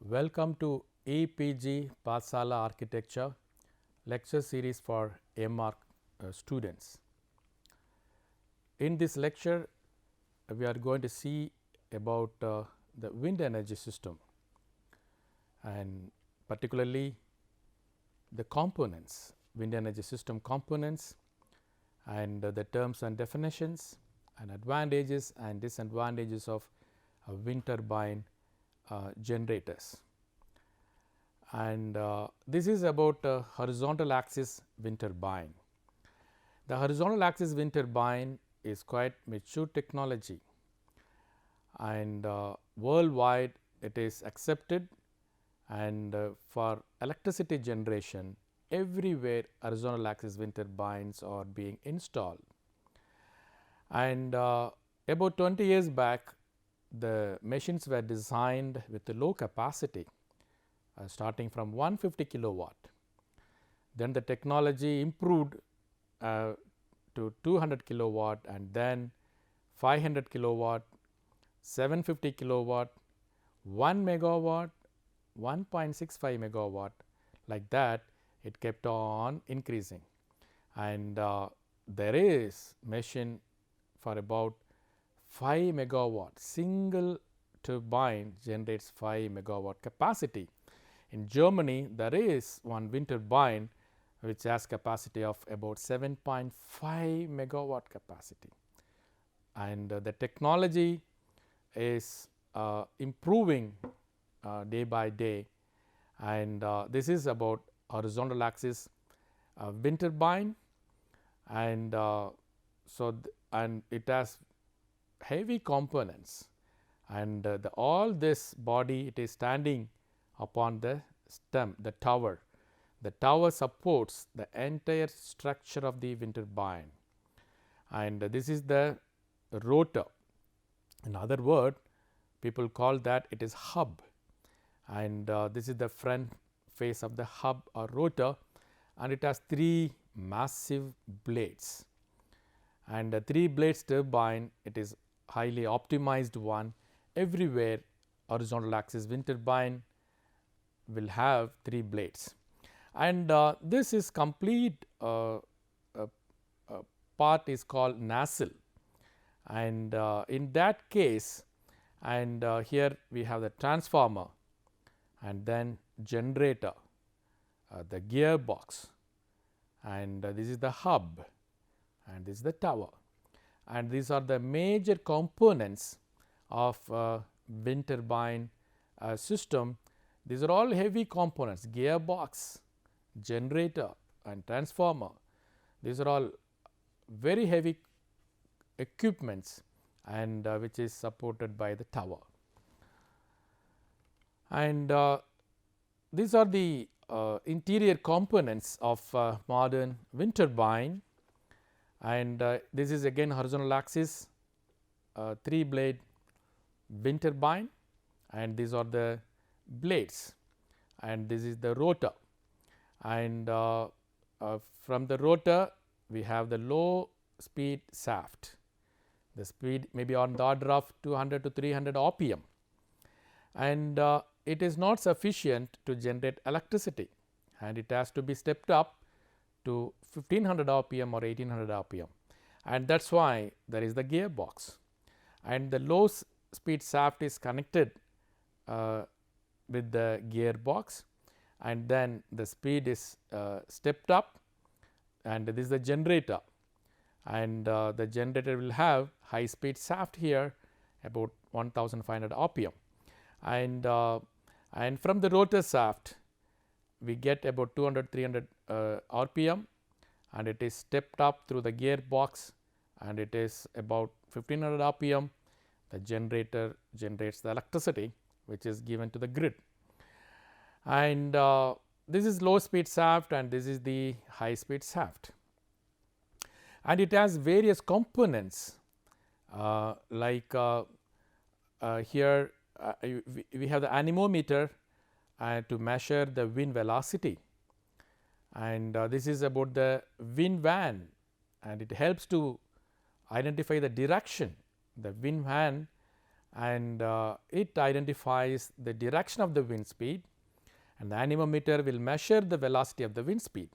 Welcome to EPG Pathsala Architecture lecture series for MArch students. In this lecture, we are going to see about the wind energy system and particularly the components, wind energy system components and the terms and definitions and advantages and disadvantages of wind turbine generators. And this is about horizontal axis wind turbine. The horizontal axis wind turbine is quite mature technology, and worldwide it is accepted, and for electricity generation everywhere horizontal axis wind turbines are being installed. And about 20 years back, the machines were designed with a low capacity starting from 150 kilowatt. Then the technology improved to 200 kilowatt, and then 500 kilowatt, 750 kilowatt, 1 megawatt, 1.65 megawatt, like that it kept on increasing. And there is machine for about 5 megawatt, single turbine generates 5 megawatt capacity. In Germany, there is one wind turbine which has capacity of about 7.5 megawatt capacity, and the technology is improving day by day, and this is about horizontal axis wind turbine, and and it has heavy components, and all this body it is standing upon the stem, the tower. The tower supports the entire structure of the wind turbine, and this is the rotor. In other word, people call that it is hub, and this is the front face of the hub or rotor, and it has 3 massive blades, and the 3 blades turbine it is highly optimized one. Everywhere horizontal axis wind turbine will have 3 blades, and this is complete part is called nacelle, and in that case, and here we have the transformer, and then generator, the gearbox, and this is the hub, and this is the tower, and these are the major components of wind turbine system. These are all heavy components: gearbox, generator and transformer. These are all very heavy equipments, and which is supported by the tower. And these are the interior components of modern wind turbine, and this is again horizontal axis 3 blade wind turbine, and these are the blades, and this is the rotor, and from the rotor we have the low speed shaft. The speed may be on the order of 200 to 300 rpm, and it is not sufficient to generate electricity, and it has to be stepped up to 1500 rpm or 1800 rpm, and that is why there is the gearbox, and the low speed shaft is connected with the gearbox, and then the speed is stepped up, and this is the generator, and the generator will have high speed shaft here about 1500 rpm, and from the rotor shaft we get about 200-300 rpm, and it is stepped up through the gearbox, and it is about 1500 rpm. The generator generates the electricity which is given to the grid, and this is low speed shaft, and this is the high speed shaft, and it has various components like here we have the anemometer to measure the wind velocity, and this is about the wind van, and it helps to identify the direction. The wind van and it identifies the direction of the wind speed, and the anemometer will measure the velocity of the wind speed.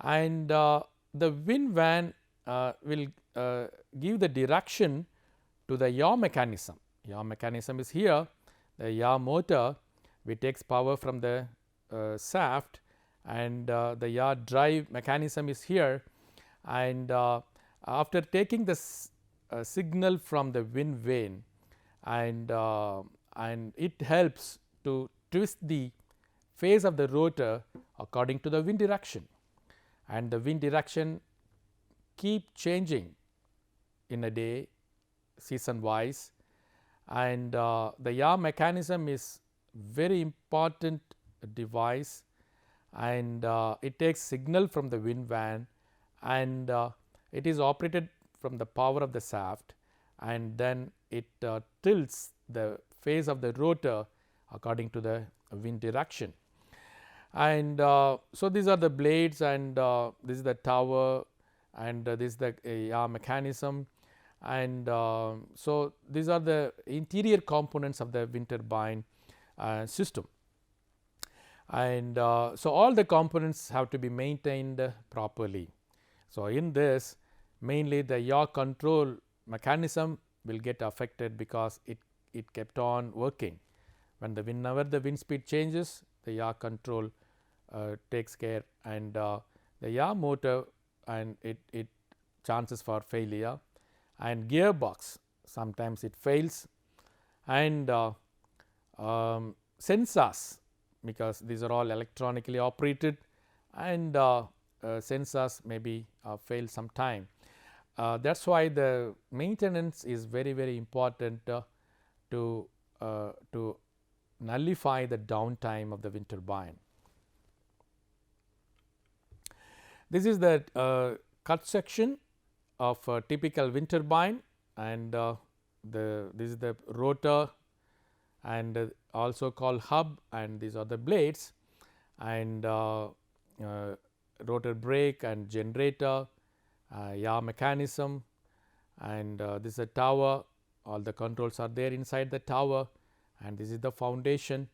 And the wind van will give the direction to the yaw mechanism. Yaw mechanism is here. The yaw motor which takes power from the shaft, and the yaw drive mechanism is here, and after taking the signal from the wind vane, and it helps to twist the phase of the rotor according to the wind direction, and the wind direction keep changing in a day season wise, and the yaw mechanism is very important device, and it takes signal from the wind van, and it is operated from the power of the shaft, and then it tilts the phase of the rotor according to the wind direction. And so these are the blades, and this is the tower, and this is the yaw mechanism, and so these are the interior components of the wind turbine system. And so all the components have to be maintained properly. So in this, mainly the yaw control mechanism will get affected because it kept on working. Whenever the wind speed changes, the yaw control takes care, and the yaw motor, and it chances for failure, and gearbox sometimes it fails, and sensors, because these are all electronically operated, and sensors maybe fail sometime. That is why the maintenance is very, very important to nullify the downtime of the wind turbine. This is the cut section of a typical wind turbine, and this is the rotor, and also called hub, and these are the blades, and rotor brake and generator, yaw mechanism, and this is a tower. All the controls are there inside the tower, and this is the foundation,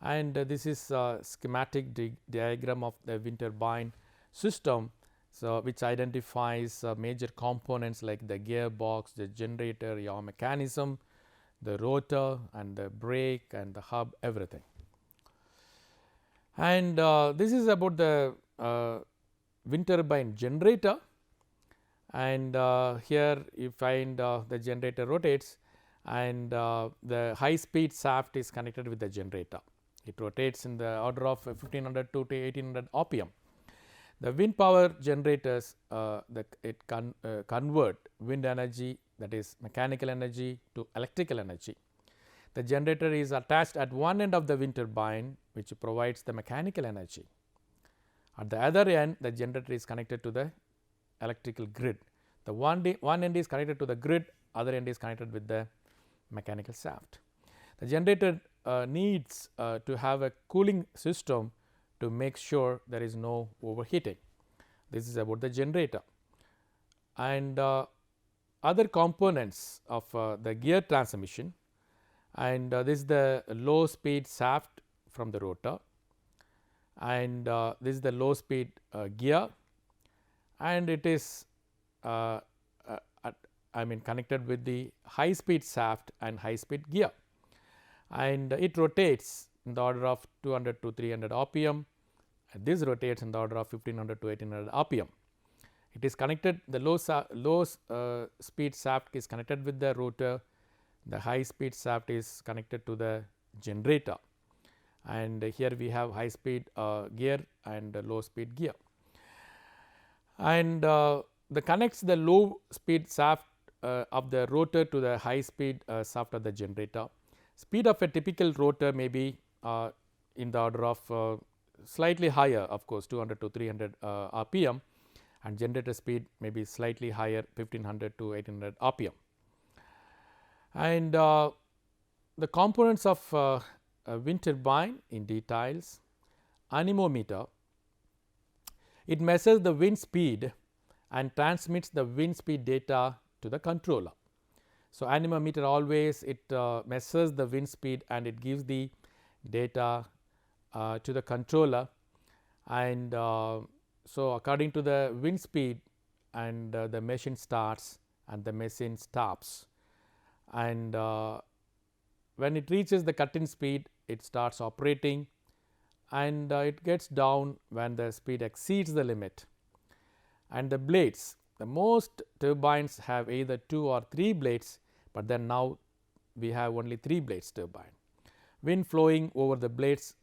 and this is a schematic diagram of the wind turbine system, so which identifies major components like the gearbox, the generator, yaw mechanism, the rotor, and the brake, and the hub, everything. And this is about the wind turbine generator, and here you find the generator rotates, and the high speed shaft is connected with the generator. It rotates in the order of 1500 to 1800 RPM. The wind power generators convert wind energy, that is mechanical energy, to electrical energy. The generator is attached at one end of the wind turbine, which provides the mechanical energy. At the other end, the generator is connected to the electrical grid. The one end is connected to the grid, other end is connected with the mechanical shaft. The generator needs to have a cooling system to make sure there is no overheating. This is about the generator. And other components of the gear transmission, and this is the low speed shaft from the rotor, and this is the low speed gear, and it is connected with the high speed shaft and high speed gear, and it rotates in the order of 200 to 300 RPM, and this rotates in the order of 1500 to 1800 RPM. It is connected, the low speed shaft is connected with the rotor, the high speed shaft is connected to the generator, and here we have high speed gear and low speed gear, and the connects the low speed shaft of the rotor to the high speed shaft of the generator. Speed of a typical rotor may be in the order of slightly higher, of course 200 to 300 RPM, and generator speed may be slightly higher, 1500 to 1800 RPM. And the components of a wind turbine in details: anemometer, it measures the wind speed and transmits the wind speed data to the controller. So, anemometer always it measures the wind speed and it gives the data to the controller, and so according to the wind speed, and the machine starts and the machine stops, and when it reaches the cut-in speed it starts operating, and it gets down when the speed exceeds the limit. And the blades, the most turbines have either 2 or 3 blades, but then now we have only 3 blades turbine. Wind flowing over the blades,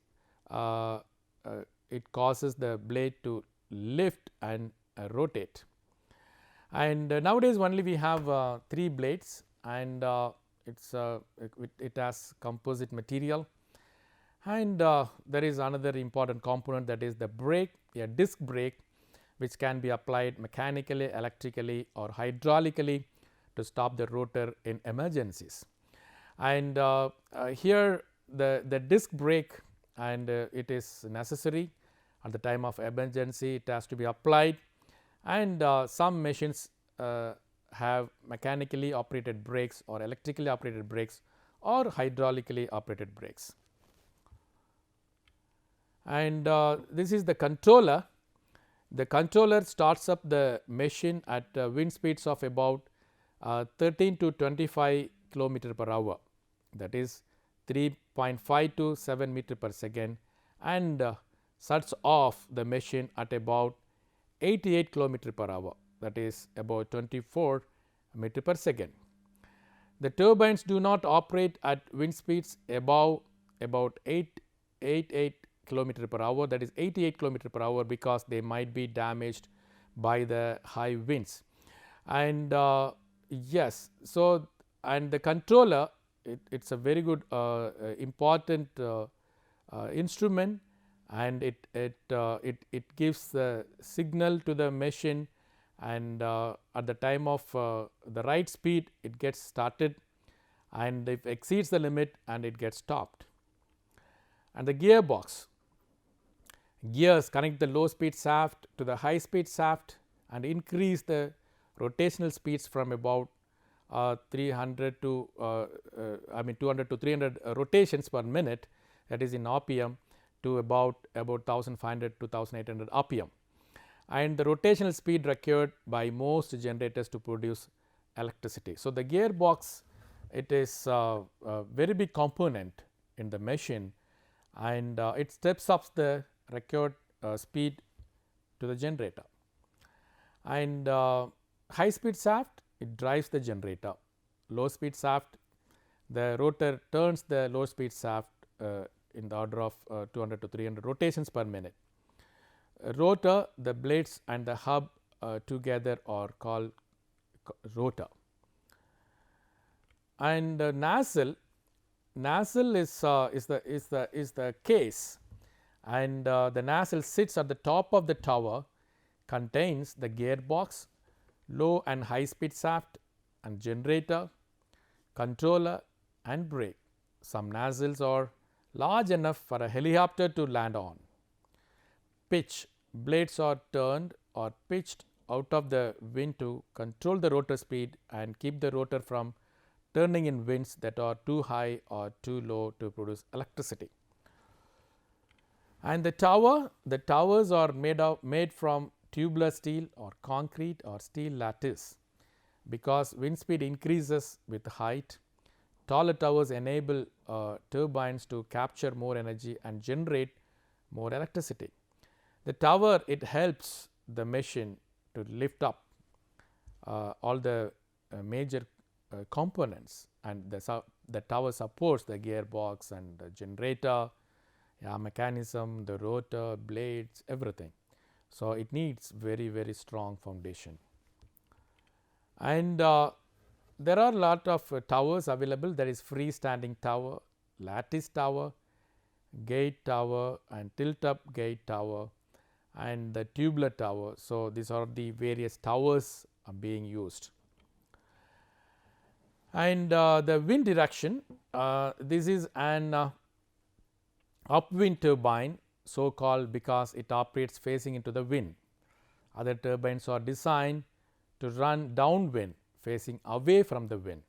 it causes the blade to lift and rotate. And nowadays only we have 3 blades, and it has composite material. And there is another important component, that is the brake, a disc brake, which can be applied mechanically, electrically or hydraulically to stop the rotor in emergencies. And here the disc brake, and it is necessary at the time of emergency, it has to be applied, and some machines have mechanically operated brakes or electrically operated brakes or hydraulically operated brakes. And this is the controller. The controller starts up the machine at wind speeds of about 13 to 25 kilometer per hour, that is 3.5 to 7 meter per second, and shuts off the machine at about 88 kilometer per hour, that is about 24 meter per second. The turbines do not operate at wind speeds above about 88 kilometer per hour, that is 88 kilometer per hour, because they might be damaged by the high winds. And yes, so and the controller, it's a very good important instrument, and it gives the signal to the machine, and at the time of the right speed it gets started, and if exceeds the limit and it gets stopped. And the gearbox, gears connect the low speed shaft to the high speed shaft and increase the rotational speeds from about 300 to 200 to 300 rotations per minute, that is in RPM, to about 1500 to 1800 RPM, and the rotational speed required by most generators to produce electricity. So, the gearbox, it is a very big component in the machine, and it steps up the required speed to the generator. And high speed shaft, it drives the generator. Low speed shaft, the rotor turns the low speed shaft in the order of 200 to 300 rotations per minute. Rotor, the blades and the hub together are called rotor. And nacelle is the case, and the nacelle sits at the top of the tower, contains the gearbox, low and high speed shaft and generator, controller and brake. Some nacelles are large enough for a helicopter to land on. Pitch, blades are turned or pitched out of the wind to control the rotor speed and keep the rotor from turning in winds that are too high or too low to produce electricity. And the towers are made from tubular steel or concrete or steel lattice, because wind speed increases with height. Taller towers enable turbines to capture more energy and generate more electricity. The tower, it helps the machine to lift up all the major components, and the tower supports the gearbox and the generator, mechanism, the rotor, blades, everything. So, it needs very, very strong foundation. And there are a lot of towers available. There is freestanding tower, lattice tower, gate tower and tilt up gate tower, and the tubular tower. So, these are the various towers being used. And the wind direction, this is an upwind turbine, so called because it operates facing into the wind. Other turbines are designed to run downwind, facing away from the wind.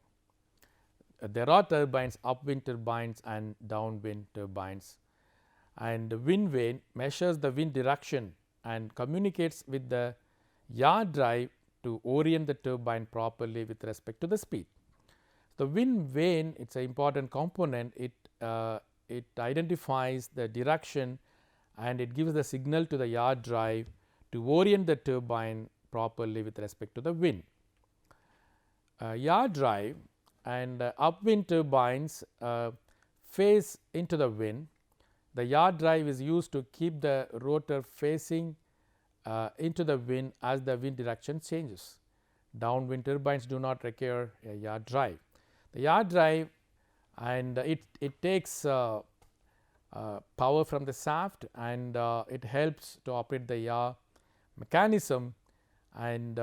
there are turbines, upwind turbines and downwind turbines, and the wind vane measures the wind direction and communicates with the yaw drive to orient the turbine properly with respect to the speed. The wind vane, it is an important component. It identifies the direction and it gives the signal to the yaw drive to orient the turbine properly with respect to the wind. Yaw drive and upwind turbines face into the wind. The yaw drive is used to keep the rotor facing into the wind as the wind direction changes. Downwind turbines do not require a yaw drive. The yaw drive, and it takes power from the shaft, and it helps to operate the yaw mechanism, and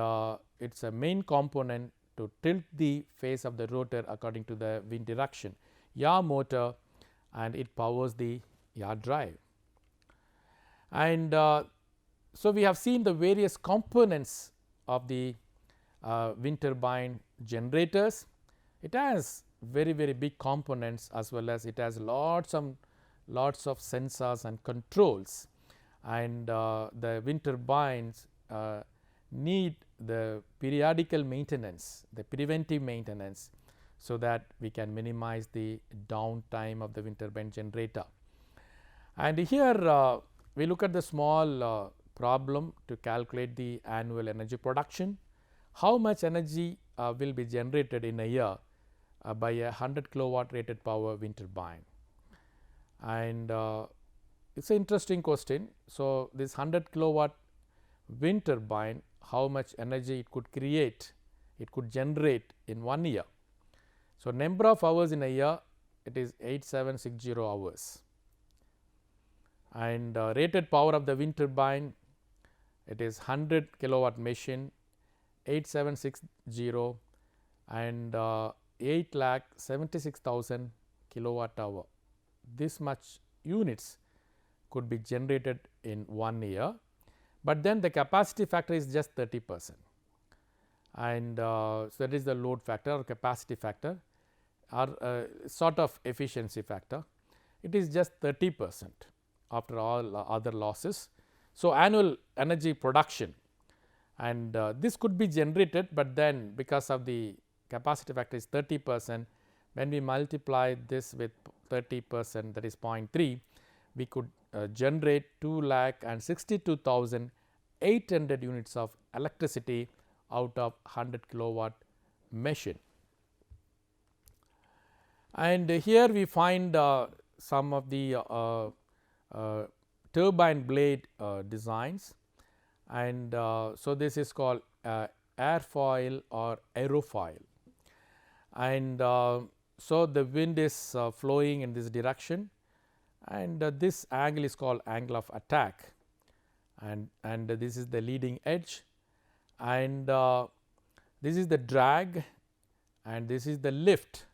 it is a main component to tilt the face of the rotor according to the wind direction. Yaw motor, and it powers the yaw drive. And so, we have seen the various components of the wind turbine generators. It has very big components, as well as it has lots of sensors and controls, and the wind turbines need the periodical maintenance, the preventive maintenance, so that we can minimize the downtime of the wind turbine generator. And here we look at the small problem to calculate the annual energy production. How much energy will be generated in a year by a 100 kilowatt rated power wind turbine? And it is an interesting question. So, this 100 kilowatt wind turbine, how much energy it could create, it could generate in 1 year. So, number of hours in a year, it is 8760 hours, and rated power of the wind turbine, it is 100 kilowatt machine, 8760, and 8,76,000 kilowatt hour. This much units could be generated in 1 year, but then the capacity factor is just 30%, and so that is the load factor or capacity factor, or sort of efficiency factor. It is just 30% after all other losses. So, annual energy production, and this could be generated, but then because of the capacity factor is 30%, when we multiply this with 30%, that is 0.3, we could generate 2,62,800 units of electricity out of 100 kilowatt machine. And here we find some of the turbine blade designs, and so this is called airfoil or aerofoil, and so the wind is flowing in this direction, and this angle is called angle of attack, and this is the leading edge, and this is the drag, and this is the lift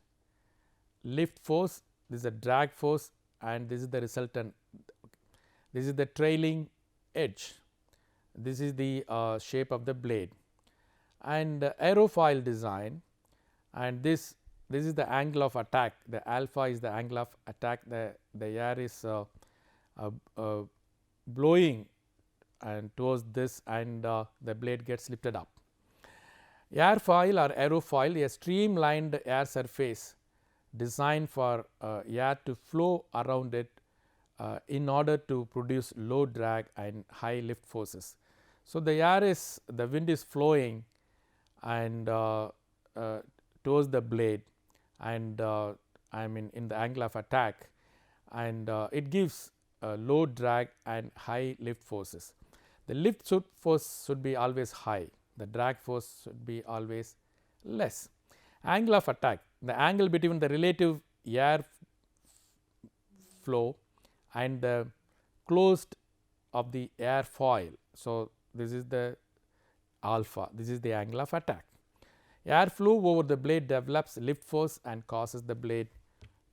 force, this is the drag force, and this is the resultant, this is the trailing edge, this is the shape of the blade, and aerofoil design, and this is the angle of attack, the alpha is the angle of attack, the air is blowing and towards this, and the blade gets lifted up. Airfoil or aerofoil, a streamlined air surface designed for air to flow around it in order to produce low drag and high lift forces. So, the wind is flowing and towards the blade, and I mean in the angle of attack, and it gives low drag and high lift forces. The lift force should be always high, the drag force should be always less. Angle of attack, the angle between the relative air flow and the closed of the airfoil. So, this is the alpha, this is the angle of attack. Air flow over the blade develops lift force and causes the blade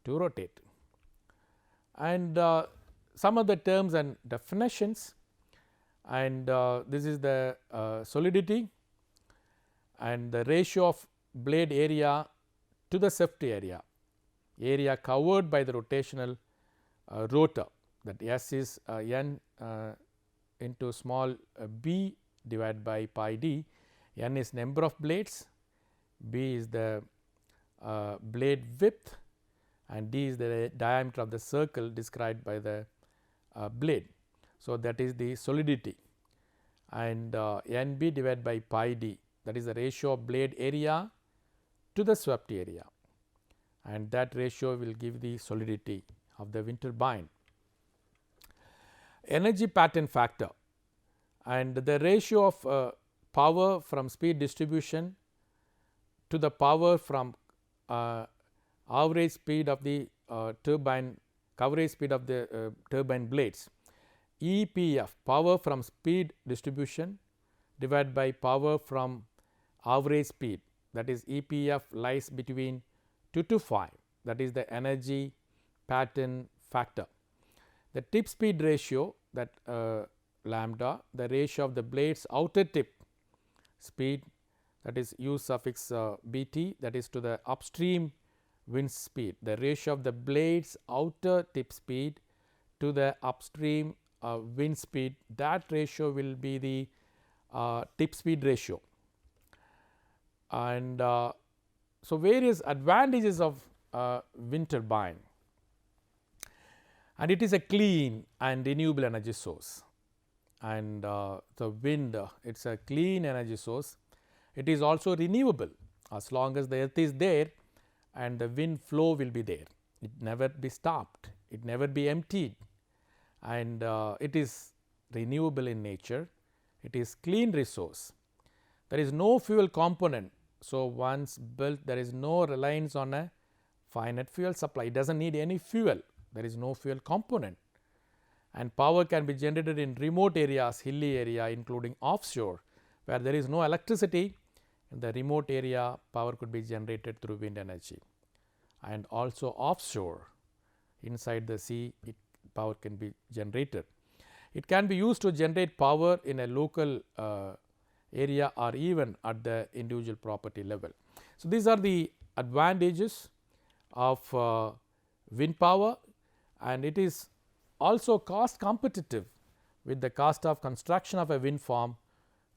to rotate. And some of the terms and definitions, and this is the solidity and the ratio of blade area to the safety area covered by the rotational rotor, that S is n into small b divided by pi d. N is number of blades, b is the blade width, and d is the diameter of the circle described by the blade. So, that is the solidity, and N b divided by pi d, that is the ratio of blade area to the swept area, and that ratio will give the solidity of the wind turbine. Energy pattern factor, and the ratio of power from speed distribution to the power from average speed of the turbine, coverage speed of the turbine blades. EPF, power from speed distribution divided by power from average speed, that is EPF lies between 2 to 5, that is the energy pattern factor. The tip speed ratio, that lambda, the ratio of the blade's outer tip speed, that is U suffix bt, that is to the upstream wind speed, the ratio of the blade's outer tip speed to the upstream wind speed, that ratio will be the tip speed ratio. And so, various advantages of wind turbine, and it is a clean and renewable energy source, and the wind it is a clean energy source. It is also renewable as long as the earth is there and the wind flow will be there. It never be stopped, it never be emptied, and it is renewable in nature. It is clean resource. There is no fuel component. So, once built, there is no reliance on a finite fuel supply. It does not need any fuel. There is no fuel component, and power can be generated in remote areas, hilly area, including offshore, where there is no electricity. In the remote area, power could be generated through wind energy, and also offshore, inside the sea, power can be generated. It can be used to generate power in a local area or even at the individual property level. So, these are the advantages of wind power, and it is also cost competitive with the cost of construction of a wind farm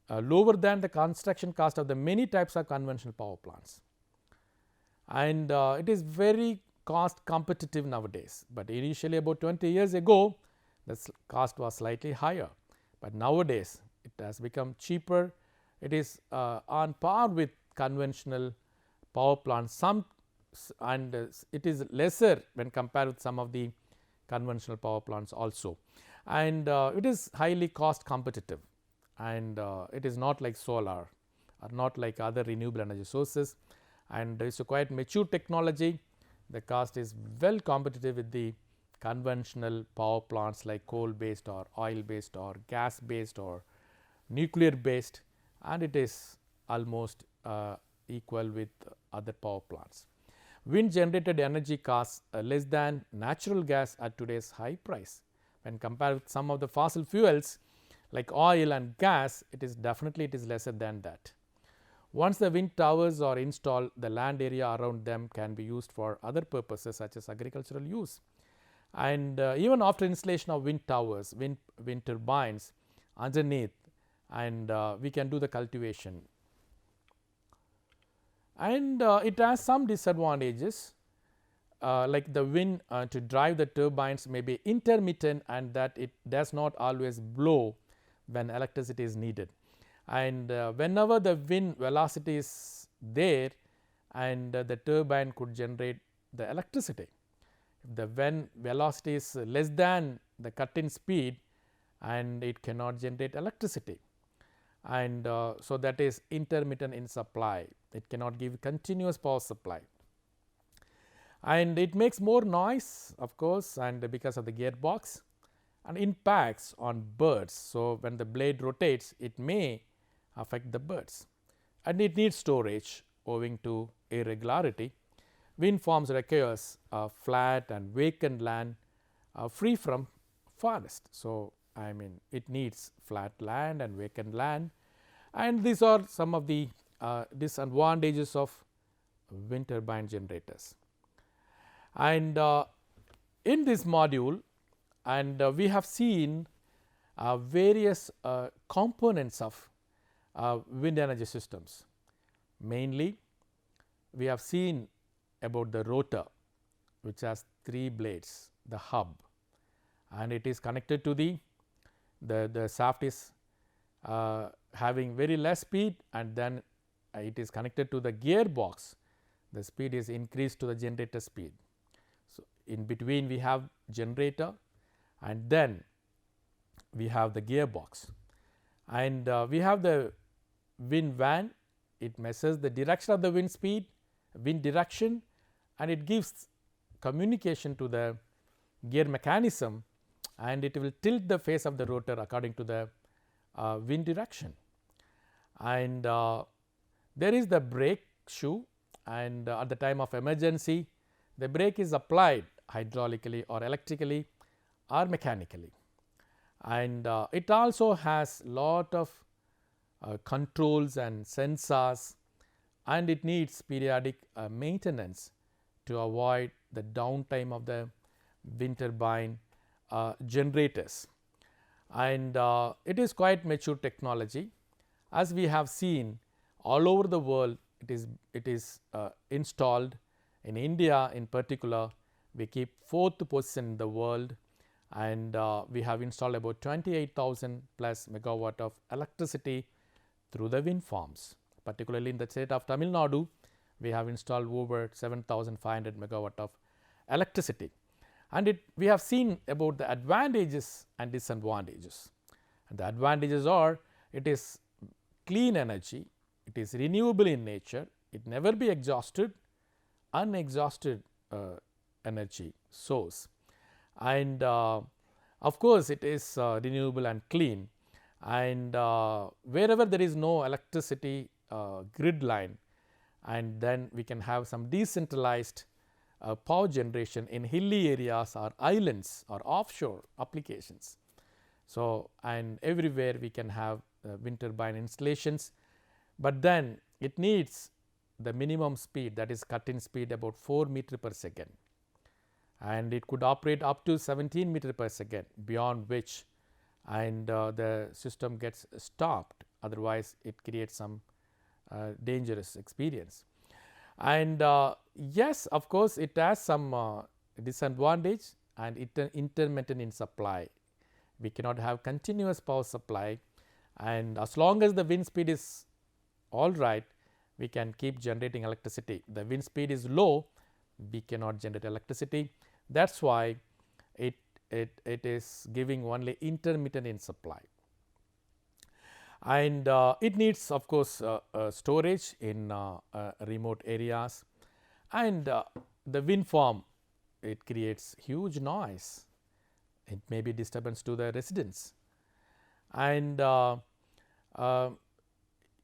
lower than the construction cost of the many types of conventional power plants, and it is very cost competitive nowadays, but initially about 20 years ago the cost was slightly higher, but nowadays it has become cheaper. It is on par with conventional power plants, and it is lesser when compared with some of the conventional power plants also, and it is highly cost competitive, and it is not like solar or not like other renewable energy sources, and it is a quite mature technology. The cost is well competitive with the conventional power plants like coal based or oil based or gas based or nuclear based, and it is almost equal with other power plants. Wind generated energy costs less than natural gas at today's high price. When compared with some of the fossil fuels like oil and gas, it is definitely lesser than that. Once the wind towers are installed, the land area around them can be used for other purposes such as agricultural use, and even after installation of wind towers, wind turbines underneath, and we can do the cultivation, and it has some disadvantages like the wind to drive the turbines may be intermittent, and that it does not always blow when electricity is needed, and whenever the wind velocity is there, and the turbine could generate the electricity. If the wind velocity is less than the cut-in speed, and it cannot generate electricity, and so that is intermittent in supply. It cannot give continuous power supply, and it makes more noise of course, and because of the gearbox, and impacts on birds. So, when the blade rotates, it may affect the birds, and it needs storage owing to irregularity. Wind farms requires flat and vacant land free from forest. So, I mean it needs flat land and vacant land, and these are some of the disadvantages of wind turbine generators. And in this module, and we have seen various components of wind energy systems. Mainly, we have seen about the rotor, which has 3 blades, the hub, and it is connected to the shaft is having very less speed, and then it is connected to the gearbox. The speed is increased to the generator speed. So, in between we have generator, and then we have the gearbox, and we have the wind van. It measures the direction of the wind speed, wind direction, and it gives communication to the gear mechanism, and it will tilt the face of the rotor according to the wind direction. And there is the brake shoe, and at the time of emergency the brake is applied hydraulically or electrically or mechanically. And it also has lot of controls and sensors, and it needs periodic maintenance to avoid the downtime of the wind turbine generators. And it is quite mature technology. As we have seen all over the world, it is installed. In India in particular, we keep 4th position in the world, and we have installed about 28,000 plus megawatt of electricity through the wind farms. Particularly in the state of Tamil Nadu, we have installed over 7,500 megawatt of electricity. And we have seen about the advantages and disadvantages. And the advantages are, it is clean energy, it is renewable in nature, it never be exhausted, unexhausted energy source, and of course, it is renewable and clean, and wherever there is no electricity grid line, and then we can have some decentralized power generation in hilly areas or islands or offshore applications. So, and everywhere we can have wind turbine installations, but then it needs the minimum speed, that is cut in speed about 4 meter per second, and it could operate up to 17 meter per second, beyond which and the system gets stopped, otherwise it creates some dangerous experience. And yes, of course, it has some disadvantage, and intermittent in supply. We cannot have continuous power supply, and as long as the wind speed is all right, we can keep generating electricity. The wind speed is low, we cannot generate electricity. That is why it is giving only intermittent in supply. And it needs, of course, storage in remote areas, and the wind farm, it creates huge noise. It may be disturbance to the residents, and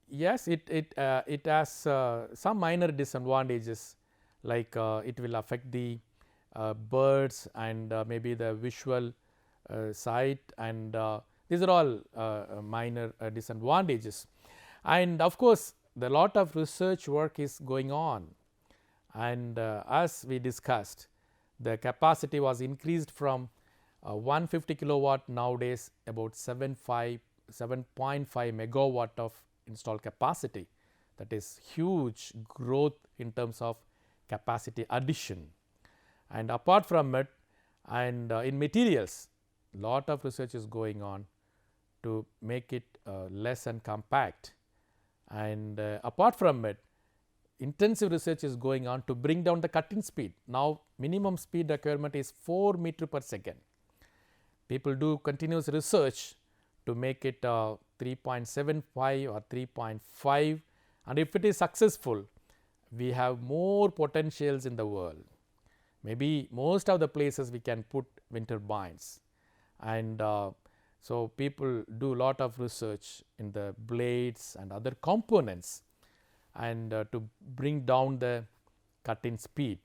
yes, it has some minor disadvantages, like it will affect the birds and maybe the visual sight, and these are all minor disadvantages. And of course, the lot of research work is going on, and as we discussed, the capacity was increased from 150 kilowatt, nowadays about 7.5 megawatt of installed capacity. That is huge growth in terms of capacity addition. And apart from it, and in materials, lot of research is going on to make it less and compact, and apart from it, intensive research is going on to bring down the cut-in speed. Now minimum speed requirement is 4 meter per second. People do continuous research to make it 3.75 or 3.5, and if it is successful, we have more potentials in the world. Maybe most of the places we can put wind turbines, and so people do lot of research in the blades and other components, and to bring down the cut-in speed.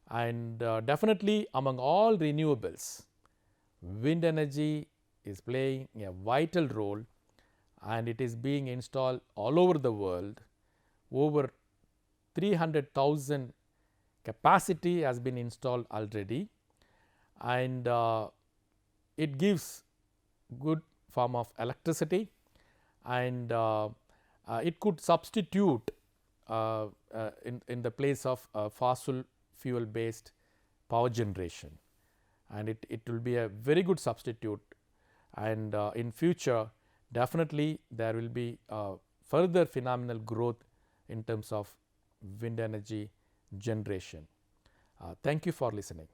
And definitely among all renewables, wind energy is playing a vital role, and it is being installed all over the world. Over 300,000 capacity has been installed already, and it gives good form of electricity, and it could substitute in the place of fossil fuel based power generation, and it will be a very good substitute, and in future definitely there will be further phenomenal growth in terms of wind energy generation. Thank you for listening.